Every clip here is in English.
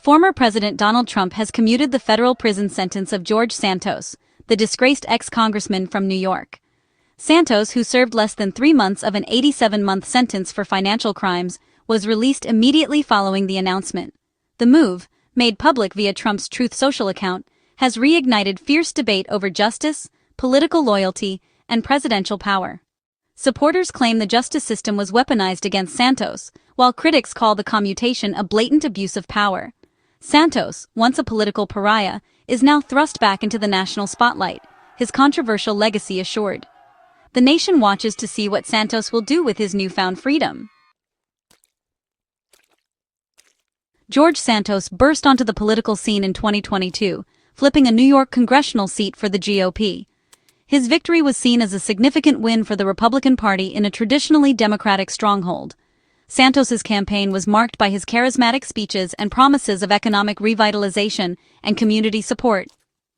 Former President Donald Trump has commuted the federal prison sentence of George Santos, the disgraced ex-congressman from New York. Santos, who served less than 3 months of an 87-month sentence for financial crimes, was released immediately following the announcement. The move, made public via Trump's Truth Social account, has reignited fierce debate over justice, political loyalty, and presidential power. Supporters claim the justice system was weaponized against Santos, while critics call the commutation a blatant abuse of power. Santos, once a political pariah, is now thrust back into the national spotlight, his controversial legacy assured. The nation watches to see what Santos will do with his newfound freedom. George Santos burst onto the political scene in 2022, flipping a New York congressional seat for the GOP. His victory was seen as a significant win for the Republican Party in a traditionally Democratic stronghold. Santos's campaign was marked by his charismatic speeches and promises of economic revitalization and community support.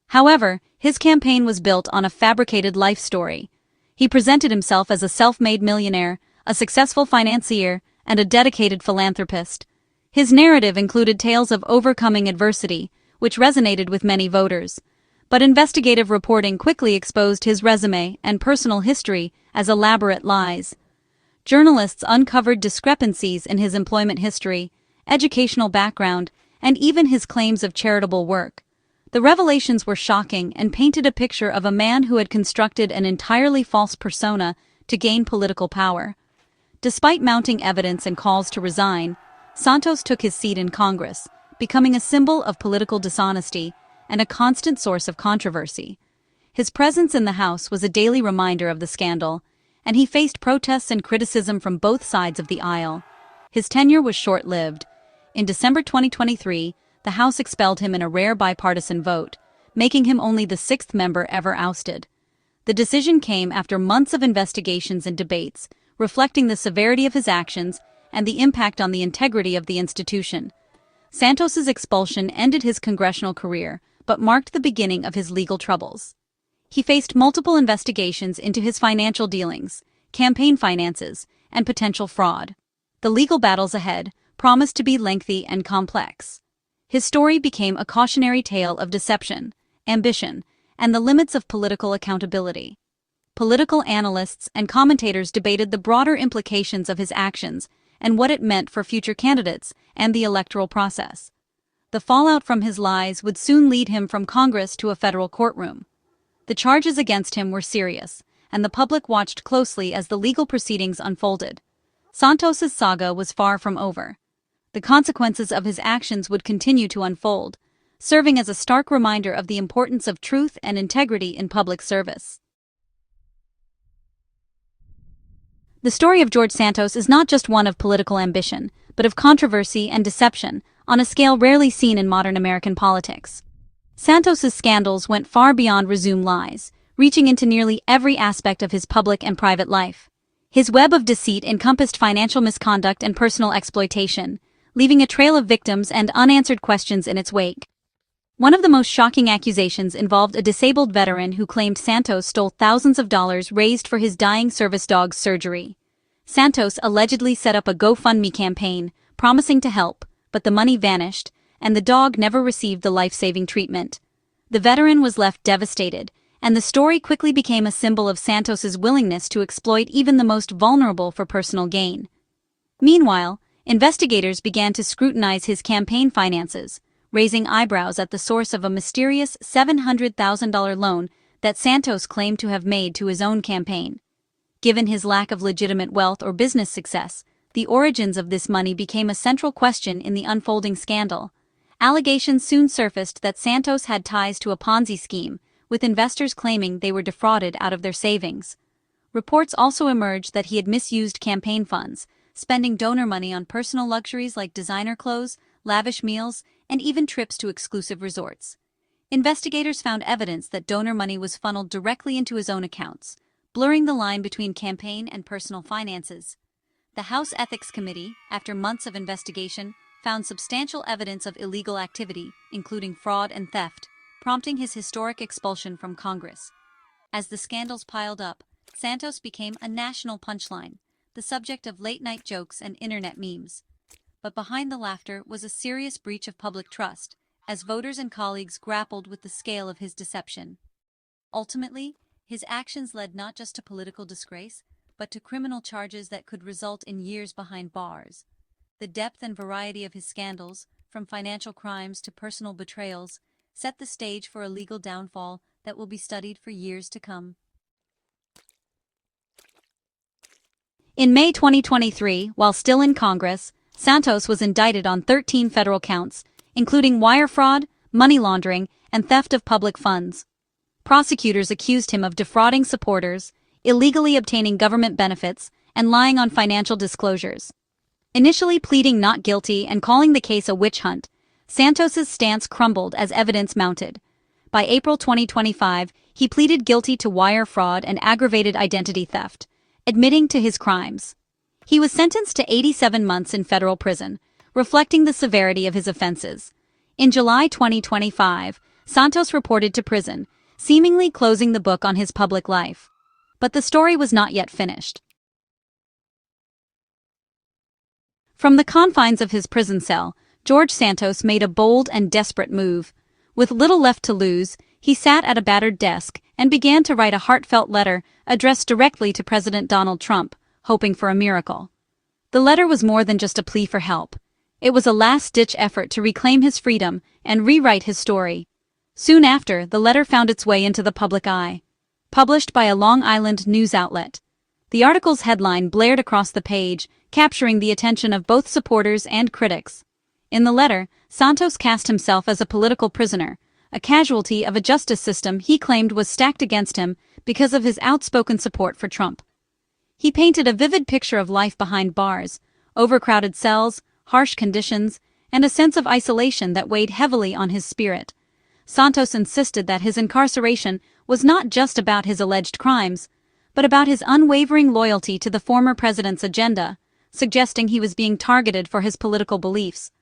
However, his campaign was built on a fabricated life story. He presented himself as a self-made millionaire, a successful financier, and a dedicated philanthropist. His narrative included tales of overcoming adversity, which resonated with many voters. But investigative reporting quickly exposed his resume and personal history as elaborate lies. Journalists uncovered discrepancies in his employment history, educational background, and even his claims of charitable work. The revelations were shocking and painted a picture of a man who had constructed an entirely false persona to gain political power. Despite mounting evidence and calls to resign, Santos took his seat in Congress, becoming a symbol of political dishonesty and a constant source of controversy. His presence in the House was a daily reminder of the scandal, and he faced protests and criticism from both sides of the aisle. His tenure was short-lived. In December 2023, the House expelled him in a rare bipartisan vote, making him only the 6th member ever ousted. The decision came after months of investigations and debates, reflecting the severity of his actions and the impact on the integrity of the institution. Santos's expulsion ended his congressional career, but marked the beginning of his legal troubles. He faced multiple investigations into his financial dealings, campaign finances, and potential fraud. The legal battles ahead promised to be lengthy and complex. His story became a cautionary tale of deception, ambition, and the limits of political accountability. Political analysts and commentators debated the broader implications of his actions and what it meant for future candidates and the electoral process. The fallout from his lies would soon lead him from Congress to a federal courtroom. The charges against him were serious, and the public watched closely as the legal proceedings unfolded. Santos's saga was far from over. The consequences of his actions would continue to unfold, serving as a stark reminder of the importance of truth and integrity in public service. The story of George Santos is not just one of political ambition, but of controversy and deception, on a scale rarely seen in modern American politics. Santos's scandals went far beyond resumed lies, reaching into nearly every aspect of his public and private life. His web of deceit encompassed financial misconduct and personal exploitation, leaving a trail of victims and unanswered questions in its wake. One of the most shocking accusations involved a disabled veteran who claimed Santos stole thousands of dollars raised for his dying service dog's surgery. Santos allegedly set up a GoFundMe campaign, promising to help, but the money vanished, and the dog never received the life-saving treatment. The veteran was left devastated, and the story quickly became a symbol of Santos's willingness to exploit even the most vulnerable for personal gain. Meanwhile, investigators began to scrutinize his campaign finances, raising eyebrows at the source of a mysterious $700,000 loan that Santos claimed to have made to his own campaign. Given his lack of legitimate wealth or business success, the origins of this money became a central question in the unfolding scandal. Allegations soon surfaced that Santos had ties to a Ponzi scheme, with investors claiming they were defrauded out of their savings. Reports also emerged that he had misused campaign funds, spending donor money on personal luxuries like designer clothes, lavish meals, and even trips to exclusive resorts. Investigators found evidence that donor money was funneled directly into his own accounts, blurring the line between campaign and personal finances. The House Ethics Committee, after months of investigation, found substantial evidence of illegal activity, including fraud and theft, prompting his historic expulsion from Congress. As the scandals piled up, Santos became a national punchline, the subject of late-night jokes and internet memes. but behind the laughter was a serious breach of public trust, as voters and colleagues grappled with the scale of his deception. Ultimately, his actions led not just to political disgrace, but to criminal charges that could result in years behind bars. The depth and variety of his scandals, from financial crimes to personal betrayals, set the stage for a legal downfall that will be studied for years to come. In May 2023, while still in Congress, Santos was indicted on 13 federal counts, including wire fraud, money laundering, and theft of public funds. Prosecutors accused him of defrauding supporters, illegally obtaining government benefits, and lying on financial disclosures. Initially pleading not guilty and calling the case a witch hunt, Santos's stance crumbled as evidence mounted. By April 2025, he pleaded guilty to wire fraud and aggravated identity theft, admitting to his crimes. He was sentenced to 87 months in federal prison, reflecting the severity of his offenses. In July 2025, Santos reported to prison, seemingly closing the book on his public life. But the story was not yet finished. From the confines of his prison cell, George Santos made a bold and desperate move. With little left to lose, he sat at a battered desk and began to write a heartfelt letter addressed directly to President Donald Trump, hoping for a miracle. The letter was more than just a plea for help. It was a last-ditch effort to reclaim his freedom and rewrite his story. Soon after, the letter found its way into the public eye. Published by a Long Island news outlet. The article's headline blared across the page, capturing the attention of both supporters and critics. In the letter, Santos cast himself as a political prisoner, a casualty of a justice system he claimed was stacked against him because of his outspoken support for Trump. He painted a vivid picture of life behind bars, overcrowded cells, harsh conditions, and a sense of isolation that weighed heavily on his spirit. Santos insisted that his incarceration was not just about his alleged crimes, but about his unwavering loyalty to the former president's agenda, suggesting he was being targeted for his political beliefs.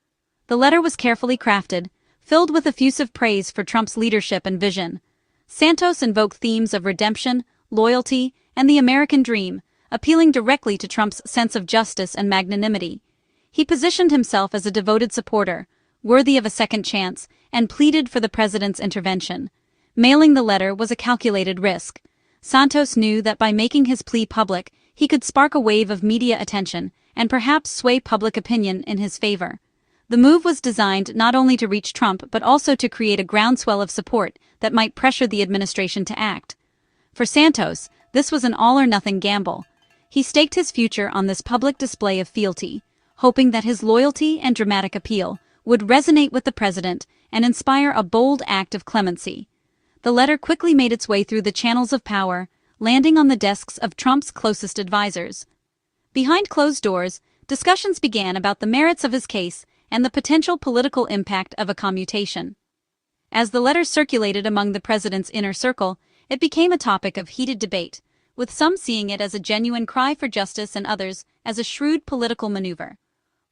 The letter was carefully crafted, filled with effusive praise for Trump's leadership and vision. Santos invoked themes of redemption, loyalty, and the American dream, appealing directly to Trump's sense of justice and magnanimity. He positioned himself as a devoted supporter, worthy of a second chance, and pleaded for the president's intervention. Mailing the letter was a calculated risk. Santos knew that by making his plea public, he could spark a wave of media attention and perhaps sway public opinion in his favor. The move was designed not only to reach Trump but also to create a groundswell of support that might pressure the administration to act. For Santos, this was an all-or-nothing gamble. He staked his future on this public display of fealty, hoping that his loyalty and dramatic appeal would resonate with the president and inspire a bold act of clemency. The letter quickly made its way through the channels of power, landing on the desks of Trump's closest advisors. Behind closed doors, discussions began about the merits of his case and the potential political impact of a commutation. As the letter circulated among the president's inner circle, it became a topic of heated debate, with some seeing it as a genuine cry for justice and others as a shrewd political maneuver.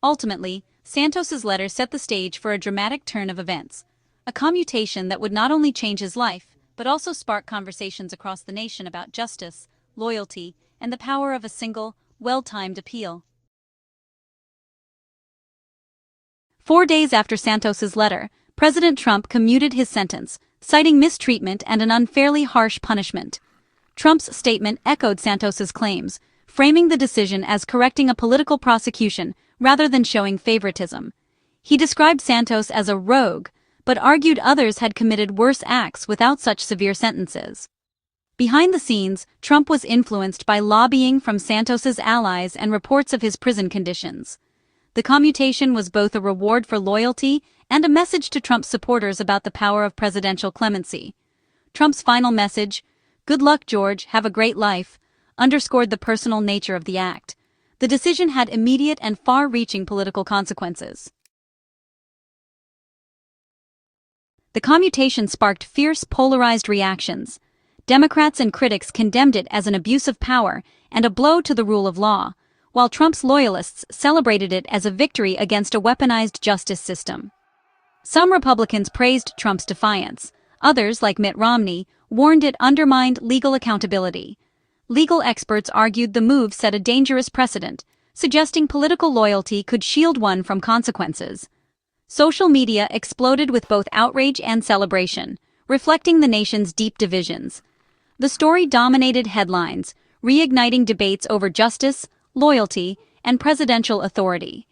Ultimately, Santos's letter set the stage for a dramatic turn of events, a commutation that would not only change his life, but also spark conversations across the nation about justice, loyalty, and the power of a single, well-timed appeal. 4 days after Santos's letter, President Trump commuted his sentence, citing mistreatment and an unfairly harsh punishment. Trump's statement echoed Santos's claims, framing the decision as correcting a political prosecution rather than showing favoritism. He described Santos as a rogue, but argued others had committed worse acts without such severe sentences. Behind the scenes, Trump was influenced by lobbying from Santos's allies and reports of his prison conditions. The commutation was both a reward for loyalty and a message to Trump's supporters about the power of presidential clemency. Trump's final message, "Good luck, George, have a great life," underscored the personal nature of the act. The decision had immediate and far-reaching political consequences. The commutation sparked fierce, polarized reactions. Democrats and critics condemned it as an abuse of power and a blow to the rule of law, while Trump's loyalists celebrated it as a victory against a weaponized justice system. Some Republicans praised Trump's defiance. Others, like Mitt Romney, warned it undermined legal accountability. Legal experts argued the move set a dangerous precedent, suggesting political loyalty could shield one from consequences. Social media exploded with both outrage and celebration, reflecting the nation's deep divisions. The story dominated headlines, reigniting debates over justice, loyalty, and presidential authority.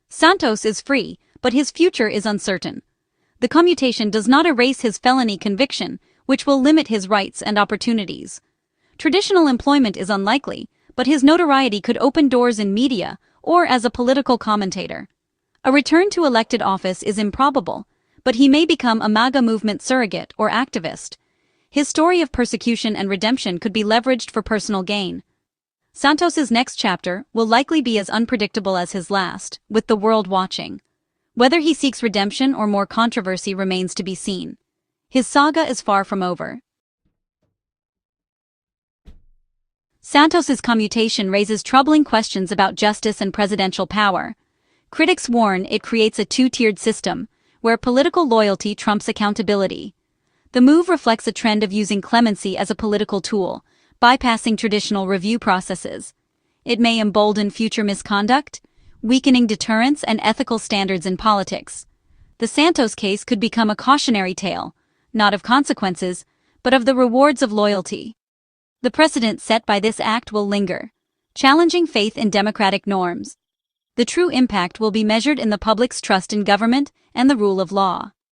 Santos is free, but his future is uncertain. The commutation does not erase his felony conviction, which will limit his rights and opportunities. Traditional employment is unlikely, but his notoriety could open doors in media or as a political commentator. A return to elected office is improbable, but he may become a MAGA movement surrogate or activist. His story of persecution and redemption could be leveraged for personal gain. Santos's next chapter will likely be as unpredictable as his last, with the world watching. Whether he seeks redemption or more controversy remains to be seen. His saga is far from over. Santos's commutation raises troubling questions about justice and presidential power. Critics warn it creates a two-tiered system, where political loyalty trumps accountability. The move reflects a trend of using clemency as a political tool, bypassing traditional review processes. It may embolden future misconduct, weakening deterrence and ethical standards in politics. The Santos case could become a cautionary tale, not of consequences, but of the rewards of loyalty. The precedent set by this act will linger, challenging faith in democratic norms. The true impact will be measured in the public's trust in government and the rule of law.